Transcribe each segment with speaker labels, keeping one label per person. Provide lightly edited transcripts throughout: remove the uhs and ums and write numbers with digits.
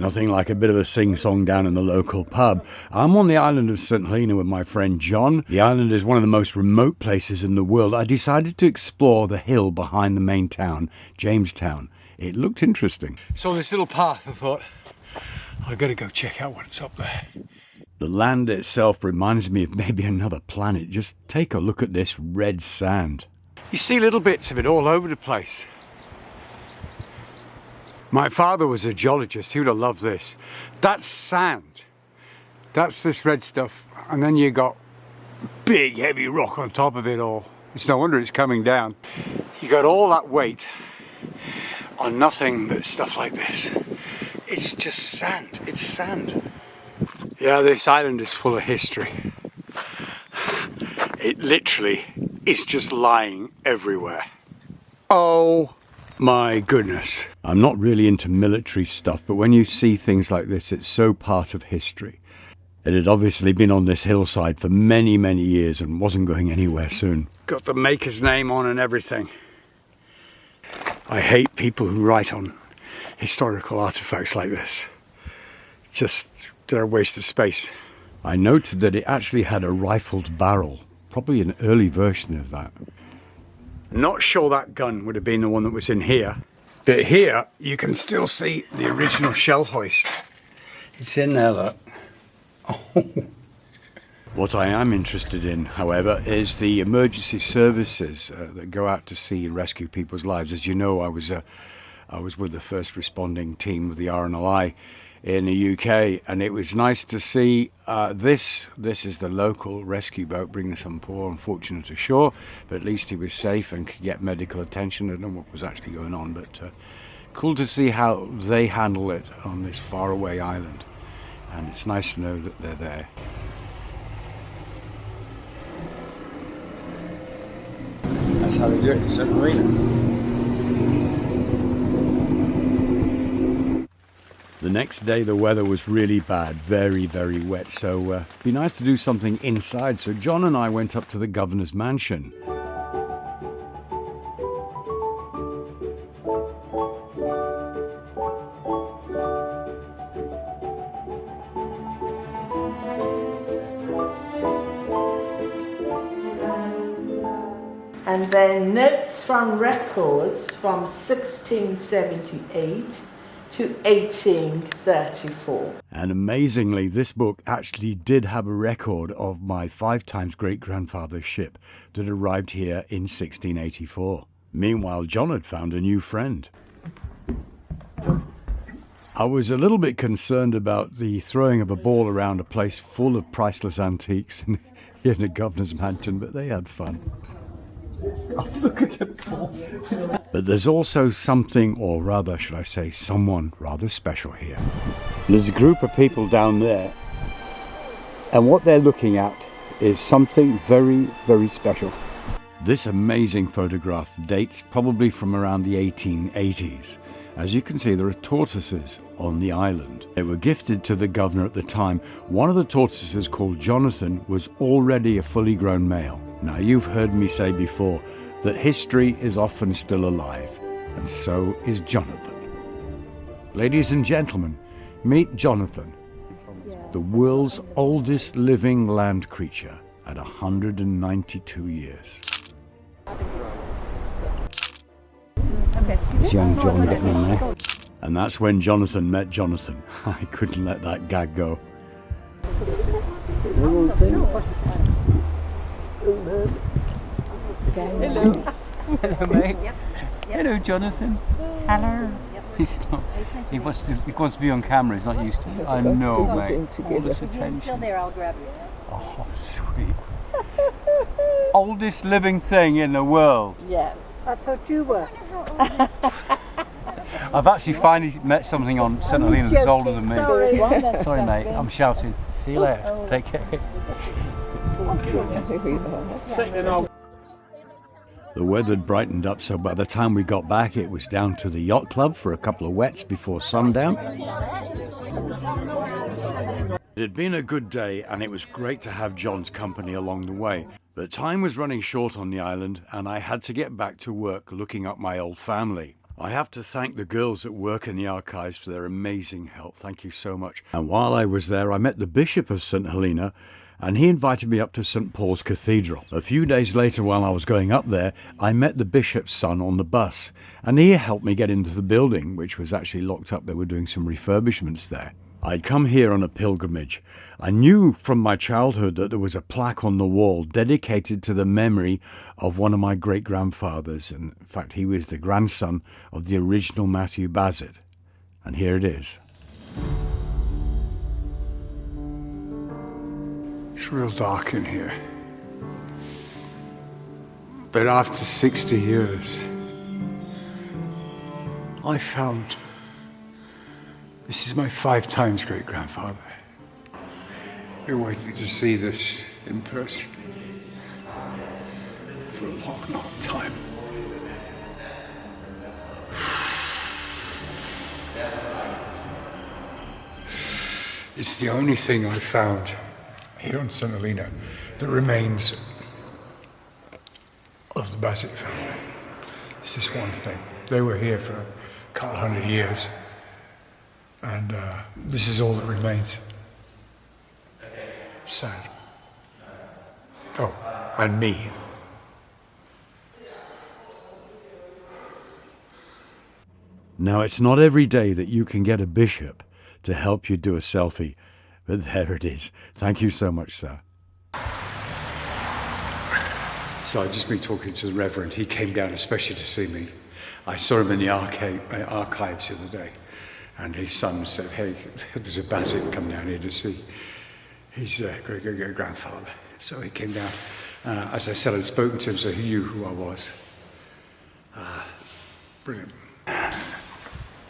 Speaker 1: Nothing like a bit of a sing-song down in the local pub. I'm on the island of St Helena with my friend John. The island is one of the most remote places in the world. I decided to explore the hill behind the main town, Jamestown. It looked interesting. So this little path, I thought, I've got to go check out what's up there. The land itself reminds me of maybe another planet. Just take a look at this red sand. You see little bits of it all over the place. My father was a geologist. He would have loved this. That's sand. That's this red stuff. And then you got big, heavy rock on top of it all. It's no wonder it's coming down. You got all that weight on nothing but stuff like this. It's just sand. It's sand. Yeah, this island is full of history. It literally is just lying everywhere. Oh my goodness. I'm not really into military stuff, but when you see things like this, it's so part of history. It had obviously been on this hillside for many, many years and wasn't going anywhere soon. Got the maker's name on and everything. I hate people who write on historical artifacts like this. Just, they're a waste of space. I noted that it actually had a rifled barrel, probably an early version of that. Not sure that gun would have been the one that was in here, but here you can still see the original shell hoist. It's in there, look. Oh. What I am interested in, however, is the emergency services that go out to sea and rescue people's lives. As you know, I was with the first responding team of the RNLI in the UK, and it was nice to see this is the local rescue boat bringing some poor unfortunate ashore, but at least he was safe and could get medical attention. I don't know what was actually going on, but cool to see how they handle it on this faraway island, and it's nice to know that they're there. That's how they do it in St Helena. The next day the weather was really bad, very, very wet, so it'd be nice to do something inside. So John and I went up to the governor's mansion.
Speaker 2: And then notes from records from 1678 to 1834.
Speaker 1: And amazingly, this book actually did have a record of my 5 times great-grandfather's ship that arrived here in 1684. Meanwhile, John had found a new friend. I was a little bit concerned about the throwing of a ball around a place full of priceless antiques here in the governor's mansion, but they had fun. Oh, look at the ball. But there's also something, or rather, should I say, someone rather special here. There's a group of people down there, and what they're looking at is something very, very special. This amazing photograph dates probably from around the 1880s. As you can see, there are tortoises on the island. They were gifted to the governor at the time. One of the tortoises, called Jonathan, was already a fully grown male. Now, you've heard me say before that history is often still alive, and so is Jonathan. Ladies and gentlemen, meet Jonathan, the world's oldest living land creature at 192 years. It's young John getting in there. And that's when Jonathan met Jonathan. I couldn't let that gag go.
Speaker 3: Hello. Hello, mate. Yep. Hello, Jonathan. Hello. He wants to be on camera. He's not used to it. I know, mate. All this attention.
Speaker 4: Still there, I'll grab you.
Speaker 3: Oh, sweet. Oldest living thing in the world.
Speaker 4: Yes. I thought you were.
Speaker 3: I've actually finally met something on St Helena that's older than me.
Speaker 4: Sorry,
Speaker 3: Sorry, mate. I'm shouting. See you later. Take care.
Speaker 1: The weather had brightened up, so by the time we got back, it was down to the yacht club for a couple of wets before sundown. It had been a good day, and it was great to have John's company along the way. But time was running short on the island, and I had to get back to work looking up my old family. I have to thank the girls that work in the archives for their amazing help. Thank you so much. And while I was there, I met the Bishop of St Helena, and he invited me up to St Paul's Cathedral. A few days later, while I was going up there, I met the Bishop's son on the bus, and he helped me get into the building, which was actually locked up. They were doing some refurbishments there. I'd come here on a pilgrimage. I knew from my childhood that there was a plaque on the wall dedicated to the memory of one of my great-grandfathers. And in fact, he was the grandson of the original Matthew Bassett. And here it is.
Speaker 5: It's real dark in here. But after 60 years, I found this is my 5 times great-grandfather. Been waiting to see this in person for a long, long time. It's the only thing I found here in St Helena that remains of the Bassett family. It's this one thing. They were here for a couple hundred years. And this is all that remains. Sad. Oh, and me.
Speaker 1: Now, it's not every day that you can get a bishop to help you do a selfie, but there it is. Thank you so much, sir.
Speaker 5: So I've just been talking to the Reverend. He came down especially to see me. I saw him in the archives the other day. And his son said, hey, there's a Bassett come down here to see his great-grandfather. So he came down. As I said, I'd spoken to him, so he knew who I was. Brilliant.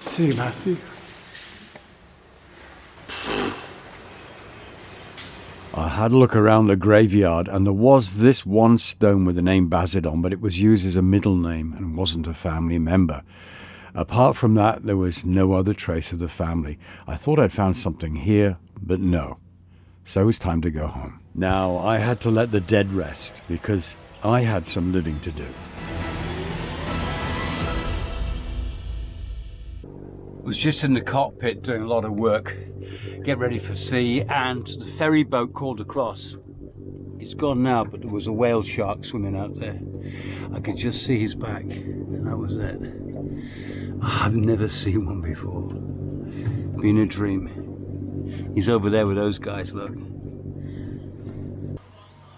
Speaker 5: See you, Matthew.
Speaker 1: I had a look around the graveyard, and there was this one stone with the name Bassett on, but it was used as a middle name and wasn't a family member. Apart from that, there was no other trace of the family. I thought I'd found something here, but no. So it was time to go home. Now, I had to let the dead rest because I had some living to do.
Speaker 3: I was just in the cockpit doing a lot of work, get ready for sea, and the ferry boat called across. It's gone now, but there was a whale shark swimming out there. I could just see his back, and that was it. I've never seen one before. Been a dream. He's over there with those guys, look.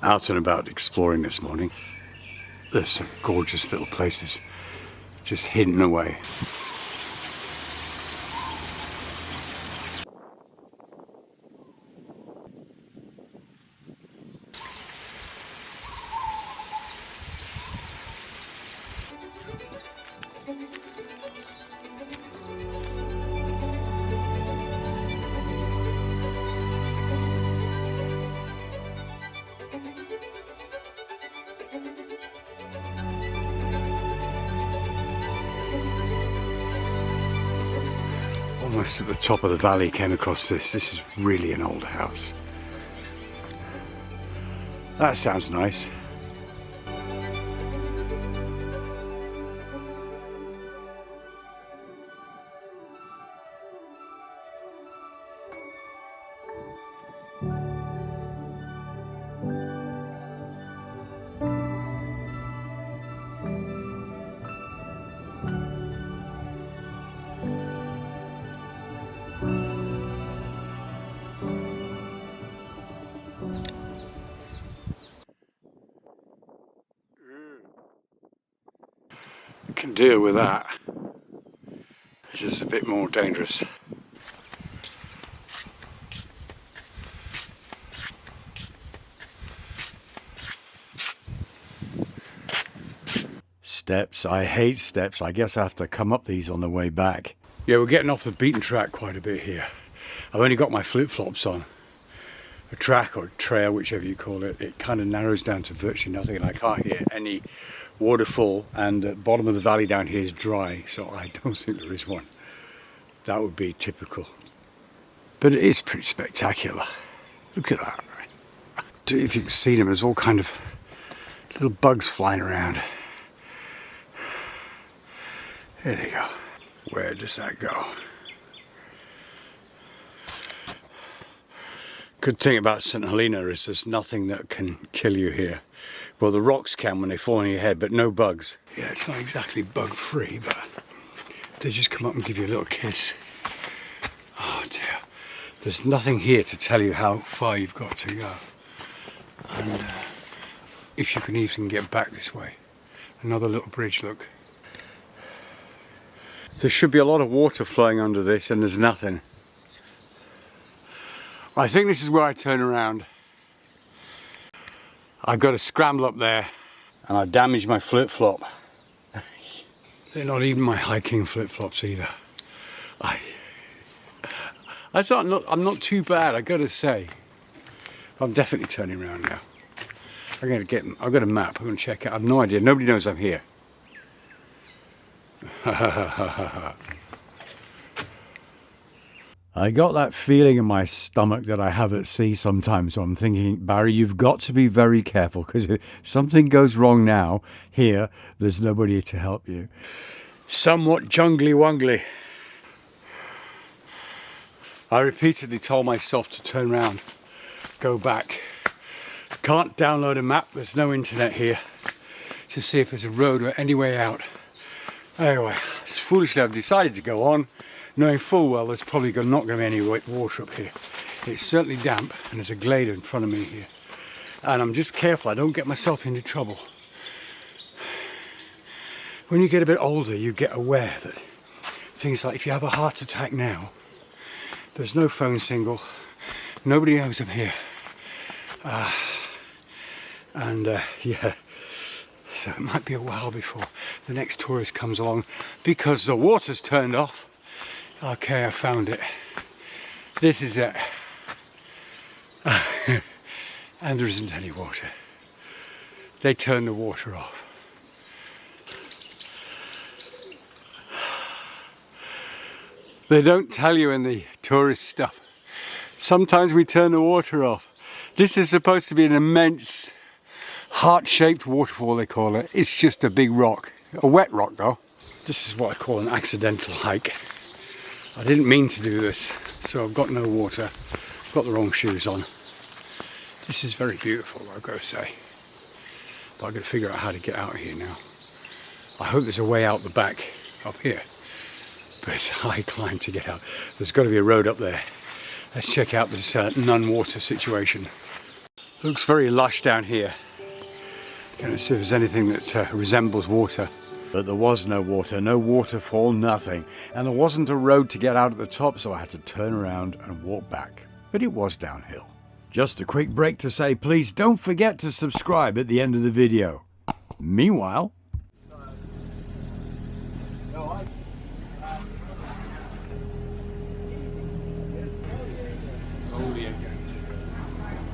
Speaker 1: Out and about exploring this morning. There's some gorgeous little places just hidden away. Almost at the top of the valley came across this. This is really an old house. That sounds nice. Can deal with that. This is a bit more dangerous. Steps. I hate steps. I guess I have to come up these on the way back. Yeah, we're getting off the beaten track quite a bit here. I've only got my flip-flops on. a track or trail, whichever you call it, it kind of narrows down to virtually nothing, and I can't hear any waterfall, and the bottom of the valley down here is dry, so I don't think there is one. That would be typical. But it is pretty spectacular. Look at that. If you can see them, there's all kind of little bugs flying around. There they go. Where does that go? Good thing about St Helena is there's nothing that can kill you here. Well, the rocks can when they fall on your head, but no bugs. Yeah, it's not exactly bug free, but they just come up and give you a little kiss. Oh dear. There's nothing here to tell you how far you've got to go. And if you can even get back this way. Another little bridge, look. There should be a lot of water flowing under this, and there's nothing. I think this is where I turn around. I've got to scramble up there, and I damaged my flip-flop. They're not even my hiking flip-flops either. I'm not too bad, I gotta say. I'm definitely turning around now. I've got a map, I'm gonna check it. I have no idea, nobody knows I'm here. I got that feeling in my stomach that I have at sea sometimes, so I'm thinking, Barry, you've got to be very careful, because if something goes wrong now, here, there's nobody to help you. Somewhat jungly-wungly. I repeatedly told myself to turn around, go back. Can't download a map, there's no internet here, to see if there's a road or any way out. Anyway, foolishly I've decided to go on, knowing full well there's probably not going to be any water up here. It's certainly damp, and there's a glade in front of me here. And I'm just careful I don't get myself into trouble. When you get a bit older, you get aware that things like if you have a heart attack now, there's no phone signal, nobody knows I'm here. Yeah, so it might be a while before the next tourist comes along because the water's turned off. Okay, I found it. This is it. And there isn't any water. They turned the water off. They don't tell you in the tourist stuff. Sometimes we turn the water off. This is supposed to be an immense heart-shaped waterfall, they call it. It's just a big rock. A wet rock though. This is what I call an accidental hike. I didn't mean to do this, so I've got no water. I've got the wrong shoes on. This is very beautiful, I've got to say. But I've got to figure out how to get out of here now. I hope there's a way out the back up here. But it's a high climb to get out. There's got to be a road up there. Let's check out this non-water situation. Looks very lush down here. Going to see if there's anything that resembles water. But there was no water, no waterfall, nothing. And there wasn't a road to get out at the top, so I had to turn around and walk back. But it was downhill. Just a quick break to say, please don't forget to subscribe at the end of the video. Meanwhile...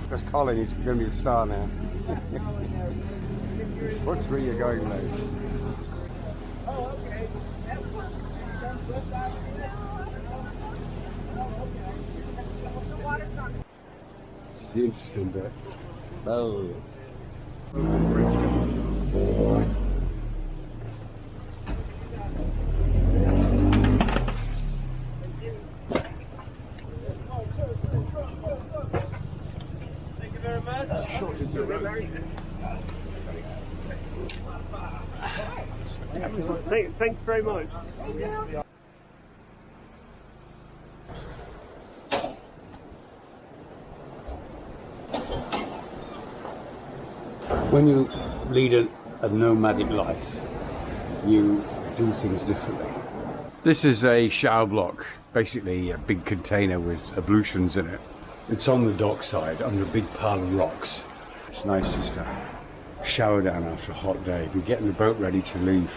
Speaker 1: Because Colin is going to be the star now. What's where you're going, mate? Oh, okay. This is the interesting bit. Oh. Thank you very much.
Speaker 6: Thanks very much.
Speaker 1: When you lead a nomadic life, you do things differently. This is a shower block, basically a big container with ablutions in it. It's on the dock side under a big pile of rocks. It's nice just to shower down after a hot day. We're getting the boat ready to leave.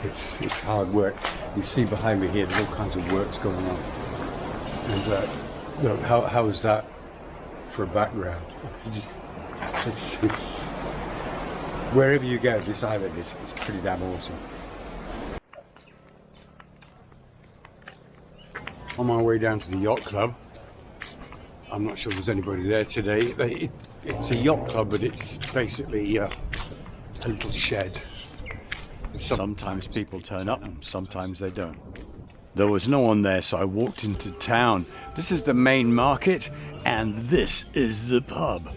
Speaker 1: It's hard work. You see behind me here, there's all kinds of works going on. And
Speaker 3: Look, how is that for a background? It's wherever you go, this island is pretty damn awesome. On my way down to the yacht club. I'm not sure there's anybody there today. It's a yacht club, but it's basically a little shed.
Speaker 1: Sometimes people turn up and sometimes they don't. There was no one there, so I walked into town. This is the main market, and this is the pub.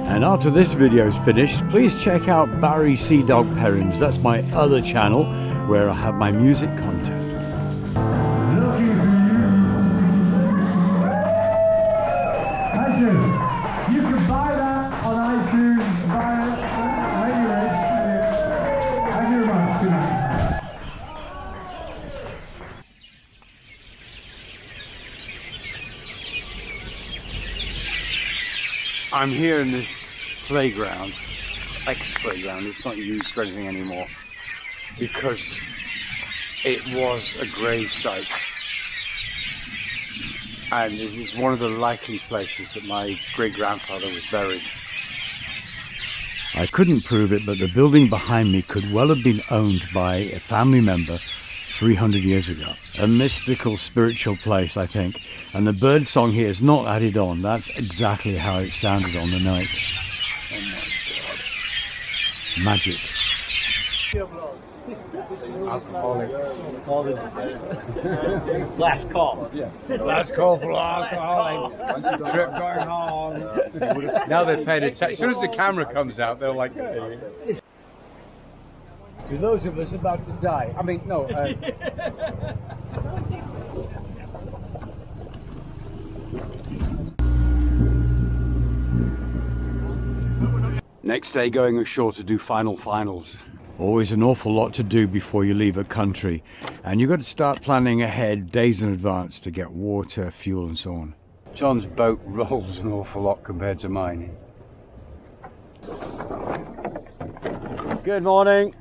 Speaker 1: And after this video is finished, please check out Seadog Perrins. That's my other channel where I have my music content.
Speaker 6: You can buy that on iTunes. Anyway, thank you very much. Good night.
Speaker 3: I'm here in this playground, ex-playground. It's not used for anything anymore because it was a grave site, and it is one of the likely places that my great-grandfather was buried.
Speaker 1: I couldn't prove it, but the building behind me could well have been owned by a family member 300 years ago. A mystical, spiritual place, I think. And the bird song here is not added on. That's exactly how it sounded on the night. Oh my God. Magic.
Speaker 3: Alcoholics.
Speaker 7: Last call.
Speaker 3: Yeah. Last call for alcoholics. Trip going home. Now they're paying attention. As soon as the camera comes out, they're like, hey. To those of us about to die. I mean, no. Next day, going ashore to do finals.
Speaker 1: Always an awful lot to do before you leave a country. And you've got to start planning ahead days in advance to get water, fuel and so on.
Speaker 3: John's boat rolls an awful lot compared to mine.
Speaker 1: Good morning.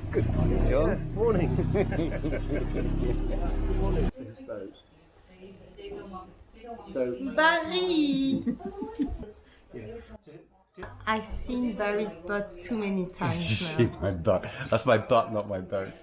Speaker 3: Good morning, John.
Speaker 7: Morning.
Speaker 8: Barry! I've seen Barry's butt too many times
Speaker 3: See
Speaker 8: now.
Speaker 3: my butt. That's my butt, not my boat.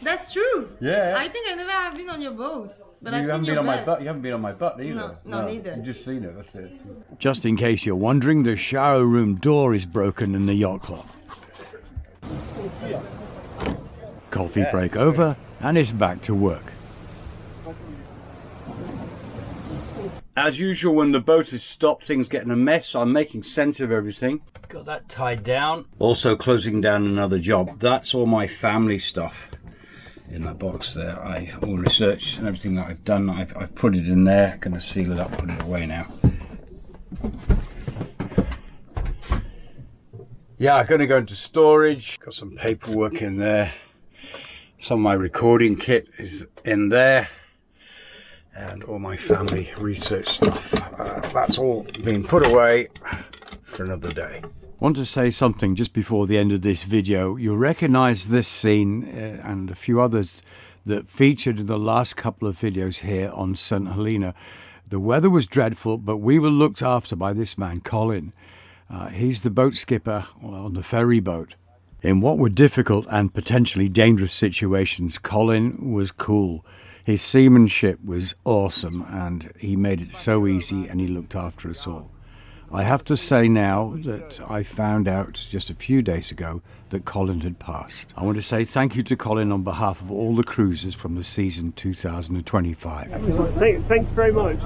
Speaker 8: That's true.
Speaker 3: Yeah.
Speaker 8: I think I never have been on your boat, but I've
Speaker 3: You
Speaker 8: seen
Speaker 3: haven't
Speaker 8: your
Speaker 3: been on my
Speaker 8: butt.
Speaker 3: butt. You haven't been on my butt either.
Speaker 8: No, neither.
Speaker 3: You've just seen it. That's it.
Speaker 1: Just in case you're wondering, the shower room door is broken in the yacht club. Coffee break over, and it's back to work.
Speaker 3: As usual, when the boat is stopped, things get in a mess. I'm making sense of everything. Got that tied down. Also closing down another job. That's all my family stuff in that box there. I've all researched and everything that I've done. I've put it in there. Going to seal it up, put it away now. Yeah, I'm going to go into storage. Got some paperwork in there. Some of my recording kit is in there. And all my family research stuff. That's all being put away for another day.
Speaker 1: Want to say something just before the end of this video. You'll recognize this scene and a few others that featured in the last couple of videos here on St Helena. The weather was dreadful, but we were looked after by this man, Colin. He's the boat skipper on the ferry boat. In what were difficult and potentially dangerous situations, Colin was cool. His seamanship was awesome, and he made it so easy, and he looked after us all. I have to say now that I found out just a few days ago that Colin had passed. I want to say thank you to Colin on behalf of all the cruisers from the season 2025.
Speaker 7: Thanks very much.